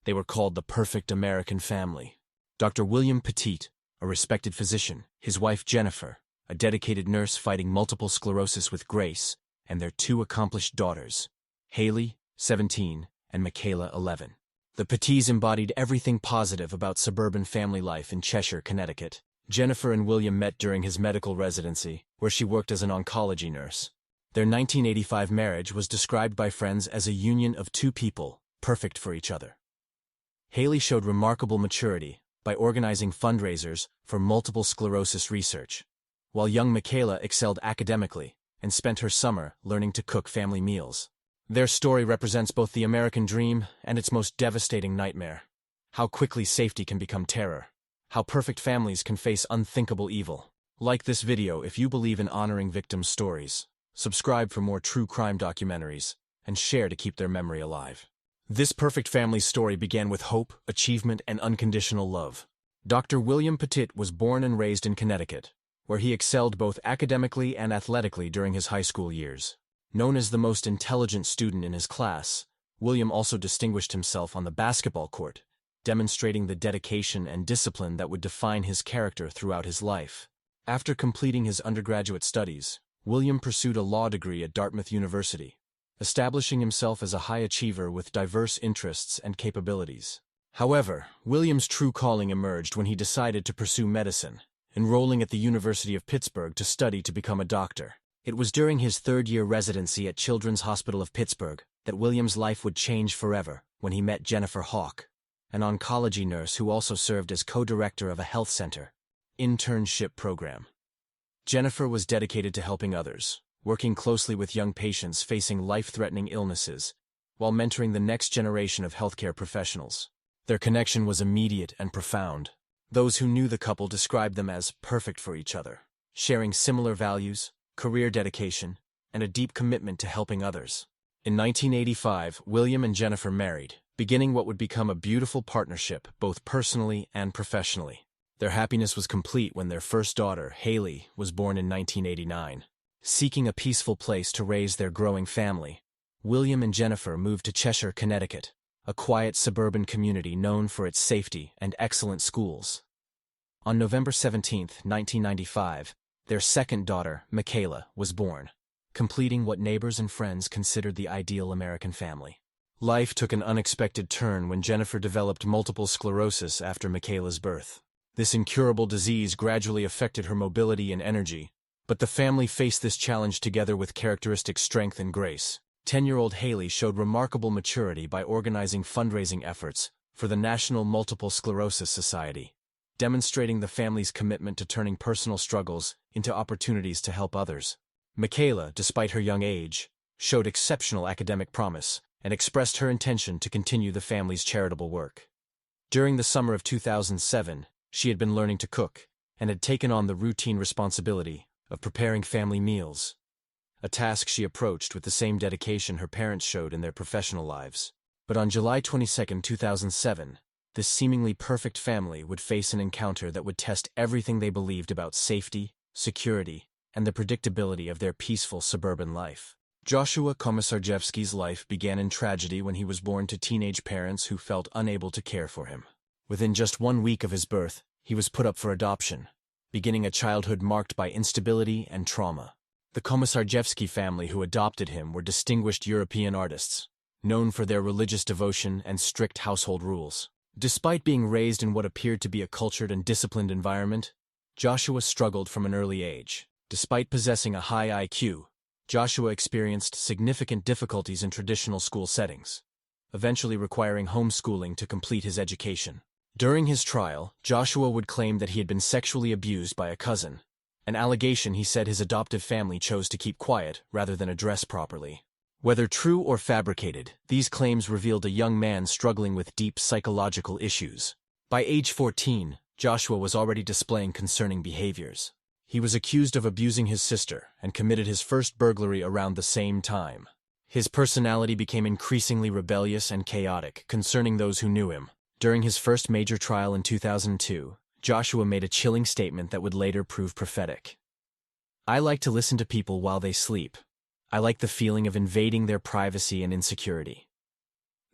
They were called the perfect American family. Dr. William Petit, a respected physician, his wife Jennifer, a dedicated nurse fighting multiple sclerosis with grace, and their two accomplished daughters, Haley, 17, and Michaela, 11. The Petits embodied everything positive about suburban family life in Cheshire, Connecticut. Jennifer and William met during his medical residency, where she worked as an oncology nurse. Their 1985 marriage was described by friends as a union of two people, perfect for each other. Haley showed remarkable maturity by organizing fundraisers for multiple sclerosis research, while young Michaela excelled academically and spent her summer learning to cook family meals. Their story represents both the American dream and its most devastating nightmare: how quickly safety can become terror, how perfect families can face unthinkable evil. Like this video if you believe in honoring victims' stories, subscribe for more true crime documentaries, and share to keep their memory alive. This perfect family story began with hope, achievement, and unconditional love. Dr. William Petit was born and raised in Connecticut, where he excelled both academically and athletically during his high school years. Known as the most intelligent student in his class, William also distinguished himself on the basketball court, demonstrating the dedication and discipline that would define his character throughout his life. After completing his undergraduate studies, William pursued a law degree at Dartmouth University, establishing himself as a high achiever with diverse interests and capabilities. However, William's true calling emerged when he decided to pursue medicine, enrolling at the University of Pittsburgh to study to become a doctor. It was during his third-year residency at Children's Hospital of Pittsburgh that William's life would change forever when he met Jennifer Hawk, an oncology nurse who also served as co-director of a health center internship program. Jennifer was dedicated to helping others, working closely with young patients facing life-threatening illnesses, while mentoring the next generation of healthcare professionals. Their connection was immediate and profound. Those who knew the couple described them as perfect for each other, sharing similar values, career dedication, and a deep commitment to helping others. In 1985, William and Jennifer married, beginning what would become a beautiful partnership both personally and professionally. Their happiness was complete when their first daughter, Haley, was born in 1989. Seeking a peaceful place to raise their growing family, William and Jennifer moved to Cheshire, Connecticut, a quiet suburban community known for its safety and excellent schools. On November 17, 1995, their second daughter, Michaela, was born, completing what neighbors and friends considered the ideal American family. Life took an unexpected turn when Jennifer developed multiple sclerosis after Michaela's birth. This incurable disease gradually affected her mobility and energy, but the family faced this challenge together with characteristic strength and grace. 10-year-old Haley showed remarkable maturity by organizing fundraising efforts for the National Multiple Sclerosis Society, demonstrating the family's commitment to turning personal struggles into opportunities to help others. Michaela, despite her young age, showed exceptional academic promise and expressed her intention to continue the family's charitable work. During the summer of 2007, she had been learning to cook and had taken on the routine responsibility of preparing family meals, a task she approached with the same dedication her parents showed in their professional lives. But on July 22, 2007, this seemingly perfect family would face an encounter that would test everything they believed about safety, security, and the predictability of their peaceful suburban life. Joshua Komisarjevsky's life began in tragedy when he was born to teenage parents who felt unable to care for him. Within just 1 week of his birth, he was put up for adoption, beginning a childhood marked by instability and trauma. The Komisarjevsky family who adopted him were distinguished European artists, known for their religious devotion and strict household rules. Despite being raised in what appeared to be a cultured and disciplined environment, Joshua struggled from an early age. Despite possessing a high IQ, Joshua experienced significant difficulties in traditional school settings, eventually requiring homeschooling to complete his education. During his trial, Joshua would claim that he had been sexually abused by a cousin, an allegation he said his adoptive family chose to keep quiet rather than address properly. Whether true or fabricated, these claims revealed a young man struggling with deep psychological issues. By age 14, Joshua was already displaying concerning behaviors. He was accused of abusing his sister and committed his first burglary around the same time. His personality became increasingly rebellious and chaotic concerning those who knew him. During his first major trial in 2002, Joshua made a chilling statement that would later prove prophetic. "I like to listen to people while they sleep. I like the feeling of invading their privacy and insecurity."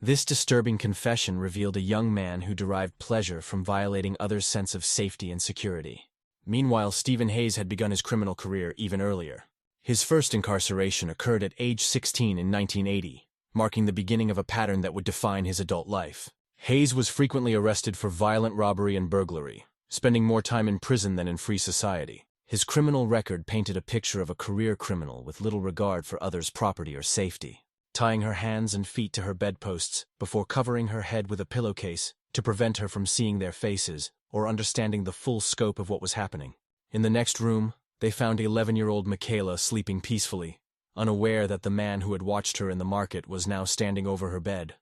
This disturbing confession revealed a young man who derived pleasure from violating others' sense of safety and security. Meanwhile, Stephen Hayes had begun his criminal career even earlier. His first incarceration occurred at age 16 in 1980, marking the beginning of a pattern that would define his adult life. Hayes was frequently arrested for violent robbery and burglary, spending more time in prison than in free society. His criminal record painted a picture of a career criminal with little regard for others' property or safety. Tying her hands and feet to her bedposts before covering her head with a pillowcase to prevent her from seeing their faces or understanding the full scope of what was happening. In the next room, they found 11-year-old Michaela sleeping peacefully, unaware that the man who had watched her in the market was now standing over her bed.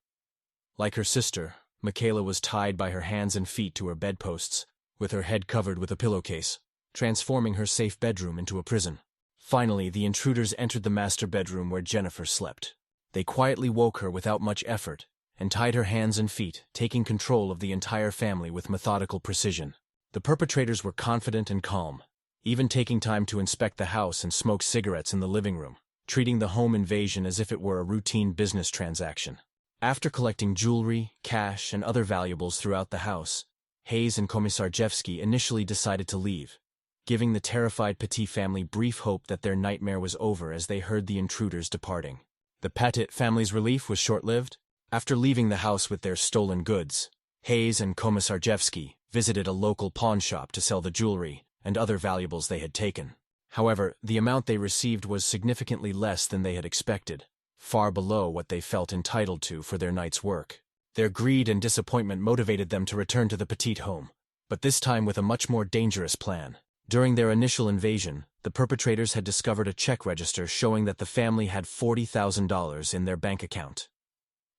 Like her sister, Michaela was tied by her hands and feet to her bedposts, with her head covered with a pillowcase, transforming her safe bedroom into a prison. Finally, the intruders entered the master bedroom where Jennifer slept. They quietly woke her without much effort and tied her hands and feet, taking control of the entire family with methodical precision. The perpetrators were confident and calm, even taking time to inspect the house and smoke cigarettes in the living room, treating the home invasion as if it were a routine business transaction. After collecting jewelry, cash, and other valuables throughout the house, Hayes and Komisarjevsky initially decided to leave, giving the terrified Petit family brief hope that their nightmare was over as they heard the intruders departing. The Petit family's relief was short-lived. After leaving the house with their stolen goods, Hayes and Komisarjevsky visited a local pawn shop to sell the jewelry and other valuables they had taken. However, the amount they received was significantly less than they had expected, far below what they felt entitled to for their night's work. Their greed and disappointment motivated them to return to the Petit home, but this time with a much more dangerous plan. During their initial invasion, the perpetrators had discovered a check register showing that the family had $40,000 in their bank account.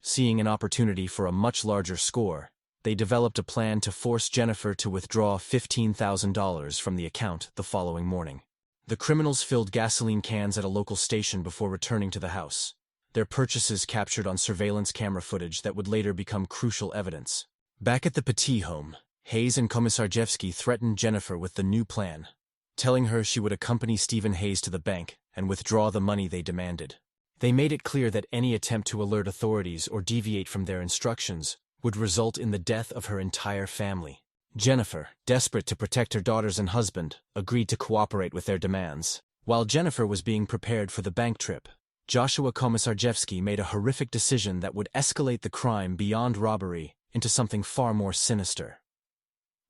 Seeing an opportunity for a much larger score, they developed a plan to force Jennifer to withdraw $15,000 from the account the following morning. The criminals filled gasoline cans at a local station before returning to the house, their purchases captured on surveillance camera footage that would later become crucial evidence. Back at the Petit home, Hayes and Komisarjevsky threatened Jennifer with the new plan, telling her she would accompany Stephen Hayes to the bank and withdraw the money they demanded. They made it clear that any attempt to alert authorities or deviate from their instructions would result in the death of her entire family. Jennifer, desperate to protect her daughters and husband, agreed to cooperate with their demands. While Jennifer was being prepared for the bank trip, Joshua Komisarjevsky made a horrific decision that would escalate the crime beyond robbery into something far more sinister.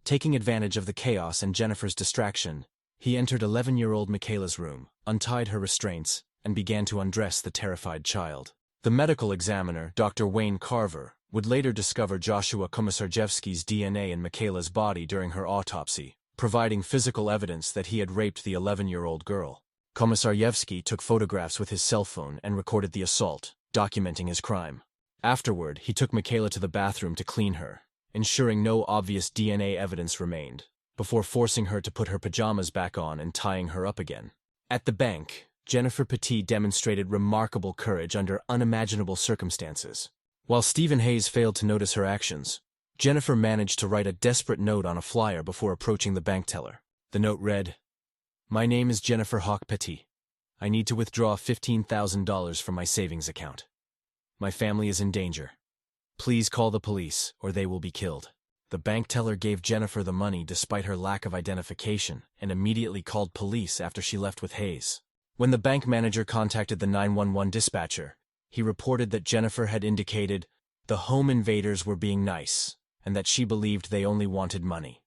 Taking advantage of the chaos and Jennifer's distraction, he entered 11-year-old Michaela's room, untied her restraints, and began to undress the terrified child. The medical examiner, Dr. Wayne Carver, would later discover Joshua Komisarjevsky's DNA in Michaela's body during her autopsy, providing physical evidence that he had raped the 11-year-old girl. Komisarjevsky took photographs with his cell phone and recorded the assault, documenting his crime. Afterward, he took Michaela to the bathroom to clean her, ensuring no obvious DNA evidence remained, before forcing her to put her pajamas back on and tying her up again. At the bank, Jennifer Petit demonstrated remarkable courage under unimaginable circumstances. While Stephen Hayes failed to notice her actions, Jennifer managed to write a desperate note on a flyer before approaching the bank teller. The note read, "My name is Jennifer Hawk Petit. I need to withdraw $15,000 from my savings account. My family is in danger. Please call the police, or they will be killed." The bank teller gave Jennifer the money despite her lack of identification and immediately called police after she left with Hayes. When the bank manager contacted the 911 dispatcher, he reported that Jennifer had indicated the home invaders were being nice and that she believed they only wanted money.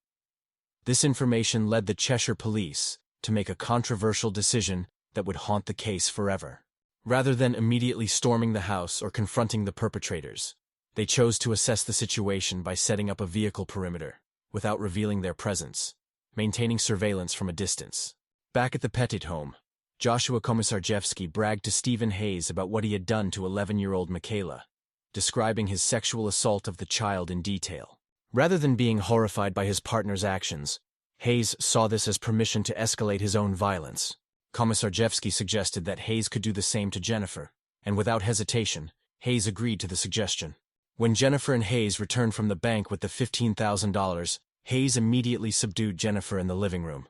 This information led the Cheshire police to make a controversial decision that would haunt the case forever. Rather than immediately storming the house or confronting the perpetrators, they chose to assess the situation by setting up a vehicle perimeter, without revealing their presence, maintaining surveillance from a distance. Back at the Petit home, Joshua Komisarjevsky bragged to Stephen Hayes about what he had done to 11-year-old Michaela, describing his sexual assault of the child in detail. Rather than being horrified by his partner's actions, Hayes saw this as permission to escalate his own violence. Komisarjevsky suggested that Hayes could do the same to Jennifer, and without hesitation, Hayes agreed to the suggestion. When Jennifer and Hayes returned from the bank with the $15,000, Hayes immediately subdued Jennifer in the living room.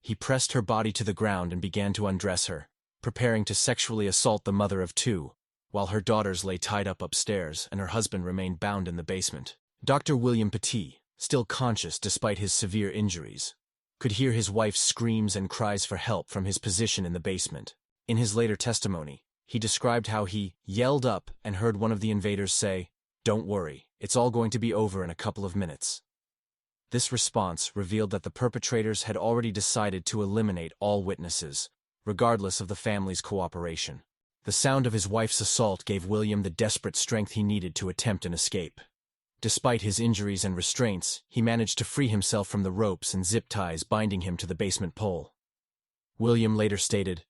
He pressed her body to the ground and began to undress her, preparing to sexually assault the mother of two, while her daughters lay tied up upstairs and her husband remained bound in the basement. Dr. William Petits, still conscious despite his severe injuries, could hear his wife's screams and cries for help from his position in the basement. In his later testimony, he described how he yelled up and heard one of the invaders say, "Don't worry, it's all going to be over in a couple of minutes." This response revealed that the perpetrators had already decided to eliminate all witnesses, regardless of the family's cooperation. The sound of his wife's assault gave William the desperate strength he needed to attempt an escape. Despite his injuries and restraints, he managed to free himself from the ropes and zip ties binding him to the basement pole. William later stated,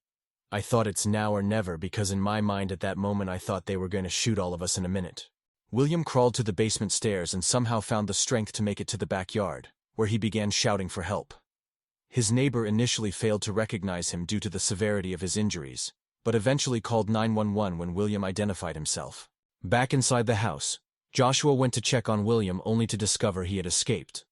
"I thought it's now or never because in my mind at that moment I thought they were going to shoot all of us in a minute." William crawled to the basement stairs and somehow found the strength to make it to the backyard, where he began shouting for help. His neighbor initially failed to recognize him due to the severity of his injuries, but eventually called 911 when William identified himself. Back inside the house, Joshua went to check on William only to discover he had escaped.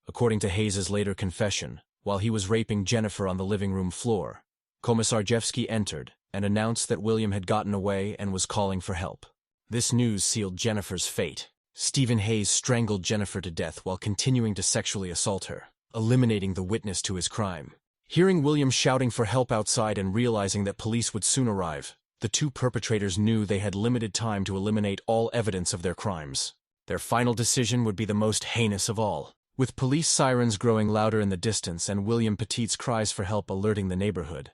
According to Hayes's later confession, while he was raping Jennifer on the living room floor, Komisarjevsky entered and announced that William had gotten away and was calling for help. This news sealed Jennifer's fate. Stephen Hayes strangled Jennifer to death while continuing to sexually assault her, eliminating the witness to his crime. Hearing William shouting for help outside and realizing that police would soon arrive, the two perpetrators knew they had limited time to eliminate all evidence of their crimes. Their final decision would be the most heinous of all. With police sirens growing louder in the distance and William Petit's cries for help alerting the neighborhood,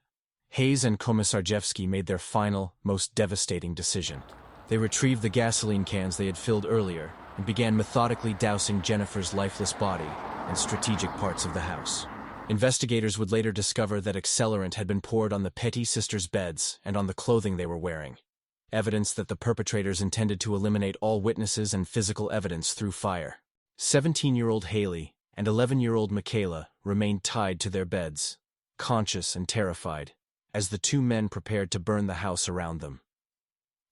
Hayes and Komisarjevsky made their final, most devastating decision. They retrieved the gasoline cans they had filled earlier and began methodically dousing Jennifer's lifeless body and strategic parts of the house. Investigators would later discover that accelerant had been poured on the Petits sisters' beds and on the clothing they were wearing, evidence that the perpetrators intended to eliminate all witnesses and physical evidence through fire. 17-year-old Haley and 11-year-old Michaela remained tied to their beds, conscious and terrified, as the two men prepared to burn the house around them.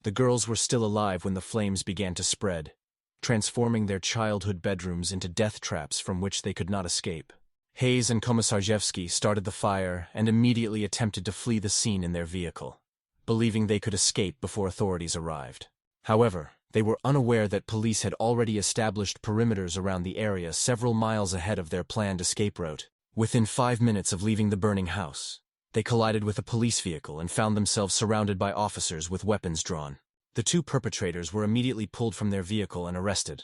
The girls were still alive when the flames began to spread, transforming their childhood bedrooms into death traps from which they could not escape. Hayes and Komisarjevsky started the fire and immediately attempted to flee the scene in their vehicle, believing they could escape before authorities arrived. However, they were unaware that police had already established perimeters around the area several miles ahead of their planned escape route. Within 5 minutes of leaving the burning house, they collided with a police vehicle and found themselves surrounded by officers with weapons drawn. The two perpetrators were immediately pulled from their vehicle and arrested.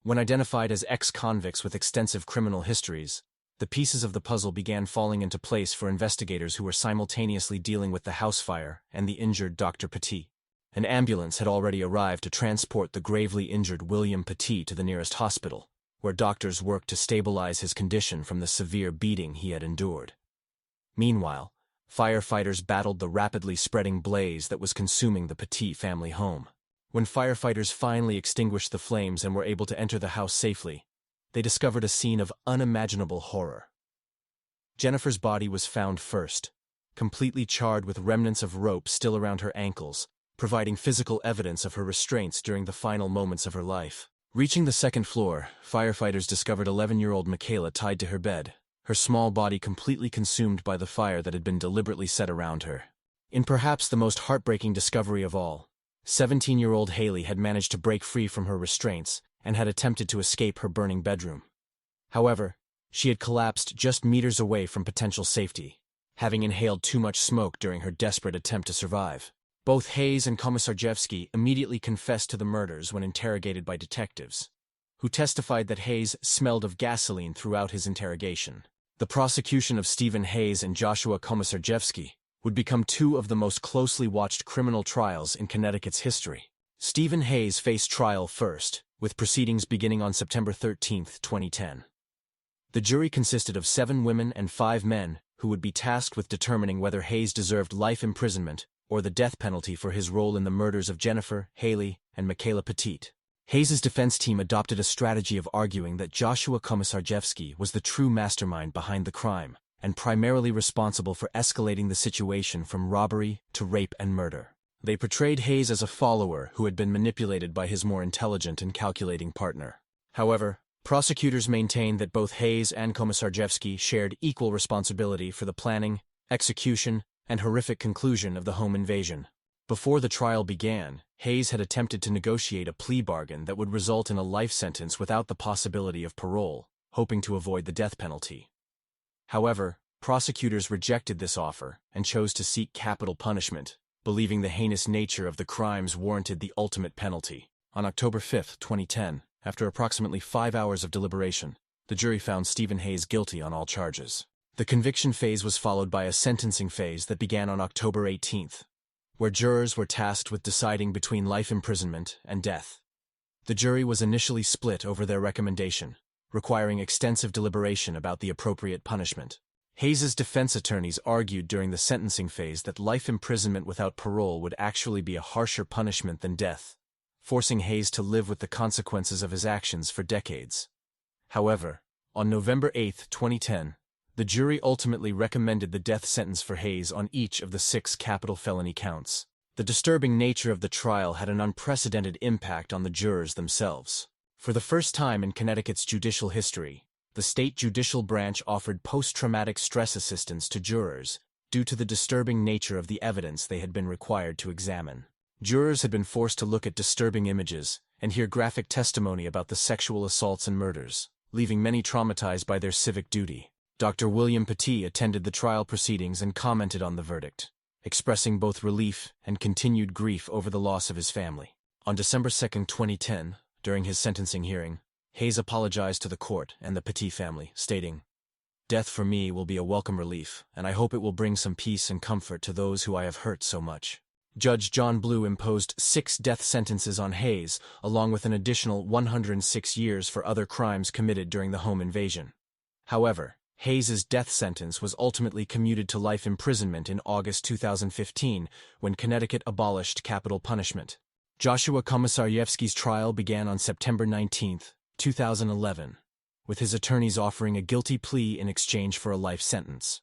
When identified as ex-convicts with extensive criminal histories, the pieces of the puzzle began falling into place for investigators who were simultaneously dealing with the house fire and the injured Dr. Petit. An ambulance had already arrived to transport the gravely injured William Petit to the nearest hospital, where doctors worked to stabilize his condition from the severe beating he had endured. Meanwhile, firefighters battled the rapidly spreading blaze that was consuming the Petit family home. When firefighters finally extinguished the flames and were able to enter the house safely, they discovered a scene of unimaginable horror. Jennifer's body was found first, completely charred with remnants of rope still around her ankles, providing physical evidence of her restraints during the final moments of her life. Reaching the second floor, firefighters discovered 11-year-old Michaela tied to her bed, her small body completely consumed by the fire that had been deliberately set around her. In perhaps the most heartbreaking discovery of all, 17-year-old Haley had managed to break free from her restraints and had attempted to escape her burning bedroom. However, she had collapsed just meters away from potential safety, having inhaled too much smoke during her desperate attempt to survive. Both Hayes and Komisarjevsky immediately confessed to the murders when interrogated by detectives, who testified that Hayes smelled of gasoline throughout his interrogation. The prosecution of Stephen Hayes and Joshua Komisarjevsky would become two of the most closely watched criminal trials in Connecticut's history. Stephen Hayes faced trial first, with proceedings beginning on September 13, 2010. The jury consisted of 7 women and 5 men who would be tasked with determining whether Hayes deserved life imprisonment or the death penalty for his role in the murders of Jennifer, Haley, and Michaela Petit. Hayes's defense team adopted a strategy of arguing that Joshua Komisarjevsky was the true mastermind behind the crime and primarily responsible for escalating the situation from robbery to rape and murder. They portrayed Hayes as a follower who had been manipulated by his more intelligent and calculating partner. However, prosecutors maintained that both Hayes and Komisarjevsky shared equal responsibility for the planning, execution, and horrific conclusion of the home invasion. Before the trial began, Hayes had attempted to negotiate a plea bargain that would result in a life sentence without the possibility of parole, hoping to avoid the death penalty. However, prosecutors rejected this offer and chose to seek capital punishment, believing the heinous nature of the crimes warranted the ultimate penalty. On October 5, 2010, after approximately 5 hours of deliberation, the jury found Stephen Hayes guilty on all charges. The conviction phase was followed by a sentencing phase that began on October 18, where jurors were tasked with deciding between life imprisonment and death. The jury was initially split over their recommendation, requiring extensive deliberation about the appropriate punishment. Hayes's defense attorneys argued during the sentencing phase that life imprisonment without parole would actually be a harsher punishment than death, forcing Hayes to live with the consequences of his actions for decades. However, on November 8, 2010, the jury ultimately recommended the death sentence for Hayes on each of the 6 capital felony counts. The disturbing nature of the trial had an unprecedented impact on the jurors themselves. For the first time in Connecticut's judicial history, the state judicial branch offered post-traumatic stress assistance to jurors due to the disturbing nature of the evidence they had been required to examine. Jurors had been forced to look at disturbing images and hear graphic testimony about the sexual assaults and murders, leaving many traumatized by their civic duty. Dr. William Petits attended the trial proceedings and commented on the verdict, expressing both relief and continued grief over the loss of his family. On December 2, 2010, during his sentencing hearing, Hayes apologized to the court and the Petits family, stating, "Death for me will be a welcome relief, and I hope it will bring some peace and comfort to those who I have hurt so much." Judge John Blue imposed 6 death sentences on Hayes, along with an additional 106 years for other crimes committed during the home invasion. However, Hayes's death sentence was ultimately commuted to life imprisonment in August 2015, when Connecticut abolished capital punishment. Joshua Komisarjevsky's trial began on September 19, 2011, with his attorneys offering a guilty plea in exchange for a life sentence.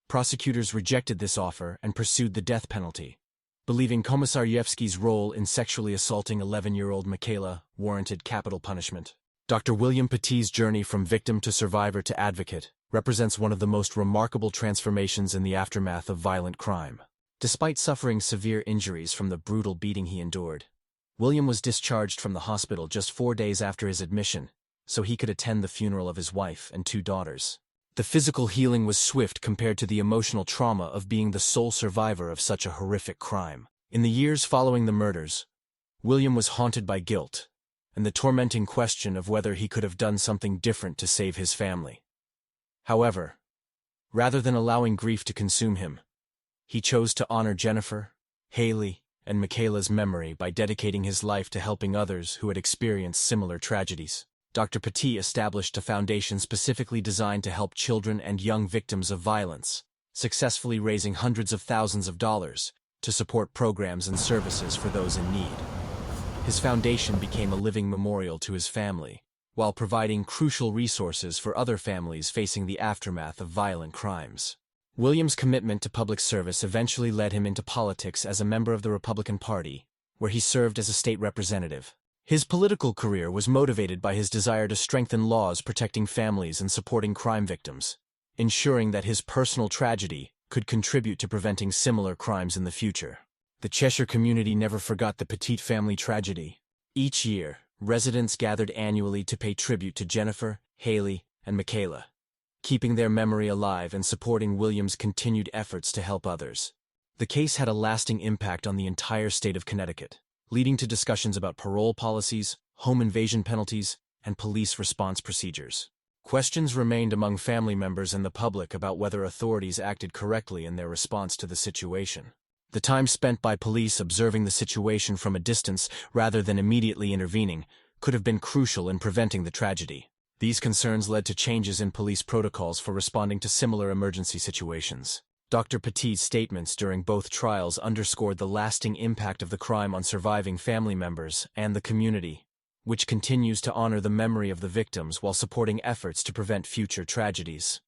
Prosecutors rejected this offer and pursued the death penalty, believing Komisarjevsky's role in sexually assaulting 11-year-old Michaela warranted capital punishment. Dr. William Petits' journey from victim to survivor to advocate represents one of the most remarkable transformations in the aftermath of violent crime. Despite suffering severe injuries from the brutal beating he endured, William was discharged from the hospital just 4 days after his admission, so he could attend the funeral of his wife and 2 daughters. The physical healing was swift compared to the emotional trauma of being the sole survivor of such a horrific crime. In the years following the murders, William was haunted by guilt and the tormenting question of whether he could have done something different to save his family. However, rather than allowing grief to consume him, he chose to honor Jennifer, Haley, and Michaela's memory by dedicating his life to helping others who had experienced similar tragedies. Dr. Petits established a foundation specifically designed to help children and young victims of violence, successfully raising hundreds of thousands of dollars to support programs and services for those in need. His foundation became a living memorial to his family, while providing crucial resources for other families facing the aftermath of violent crimes. William's commitment to public service eventually led him into politics as a member of the Republican Party, where he served as a state representative. His political career was motivated by his desire to strengthen laws protecting families and supporting crime victims, ensuring that his personal tragedy could contribute to preventing similar crimes in the future. The Cheshire community never forgot the Petits family tragedy. Each year, residents gathered annually to pay tribute to Jennifer, Haley, and Michaela, keeping their memory alive and supporting William's continued efforts to help others. The case had a lasting impact on the entire state of Connecticut, leading to discussions about parole policies, home invasion penalties, and police response procedures. Questions remained among family members and the public about whether authorities acted correctly in their response to the situation. The time spent by police observing the situation from a distance rather than immediately intervening could have been crucial in preventing the tragedy. These concerns led to changes in police protocols for responding to similar emergency situations. Dr. Petits' statements during both trials underscored the lasting impact of the crime on surviving family members and the community, which continues to honor the memory of the victims while supporting efforts to prevent future tragedies.